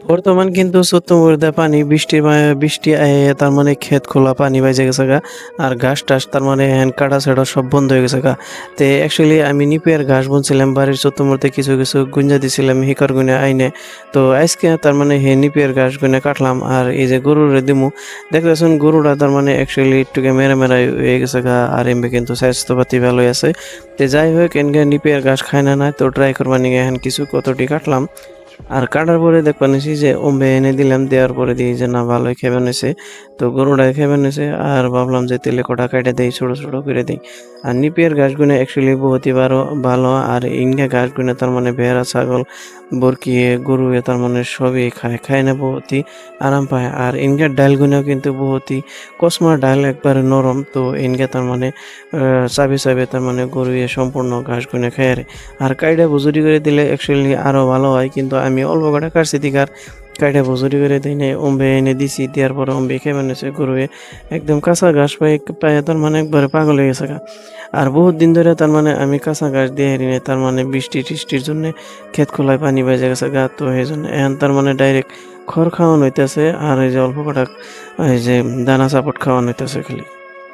বর্তমান কিন্তু চতুর্মুড়ে পানি বৃষ্টি আইয়া তার মানে ক্ষেত খোলা পানি বাইজা গেছে গা। আর ঘাস-টাস তার মানে এহেন কাটা-ছেঁড়া সব বন্ধ হয়ে গেছে গা। তে অ্যাকচুয়ালি আমি নিপিয়ার ঘাস বুনছিলাম বাড়ির চতুর্মুড়তে কিছু গুইঞ্জা দিছিলাম হিকর গুইনা আইনে। তো আইজকে তার মানে নিপিয়ার ঘাস গুইনা কাটলাম। আর এই যে গরুরে দিমু, দেখতেছেন গরুটা তার মানে অ্যাকচুয়ালি একটুকে মেরা হয়ে গেছে গা। আর এমবি কিন্তু স্বাস্থ্যপাতি ভালোই আছে। তে যাই হোক এনকে নিপিয়ার ঘাস খায় না তো ট্রাই করবার নিগে এহেন কিছু কতটি কাটলাম। আর কাটার পরে দেখবা নিছি যে ওম্বে এনে দিলাম, দেওয়ার পরে দেখি যে না ভালোই খেবে নিছে। তো গরুটাই খেবে নিছে আর ভাবলাম যে তেলে কটা কাইটা দেই, ছোট করে দেই। আর নিপিয়ার ঘাসগুলো অ্যাকচুয়ালি বহুতই ভালো। আর ইনকা ঘাসগুলো তার মানে ভেড়া, ছাগল, বরকিয়ে, গরু তার মানে সবই খায় না বহুতই আরাম পায়। আর ইনকার ডালগুলো কিন্তু বহুতই কসমা ডাল একবারে নরম। তো ইনকা তার মানে চাবে তার মানে গরু সম্পূর্ণ ঘাসগুলো খায়। আর কাইটা ভুজুরি করে দিলে অ্যাকচুয়ালি আরো ভালো হয়। কিন্তু আমি অল্প কটা কাটছি দিকে আর কাইটা ভুজুরি করে দেই নাই। ওম্বে এনে দিছি, দেওয়ার পরে ওম্বে খেয়ে বানিয়েছে গরুয়ে। একদম কাঁচা ঘাস পায়ে তার মানে একবারে পাগল হয়ে গেছে গা। আর বহুত দিন ধরে তার মানে আমি কাঁচা ঘাস দিয়ে হারি নাই। তার মানে বৃষ্টি-টিষ্টির জন্যে ক্ষেত খোলায় পানি বাইজা গেছে গা। তো এইজন্য এখন তার মানে ডাইরেক্ট খড় খাওয়ানো হইতেছে। আর এই যে অল্প কটা এই যে দানা চাপট খাওয়ানো হইতেছে খালি।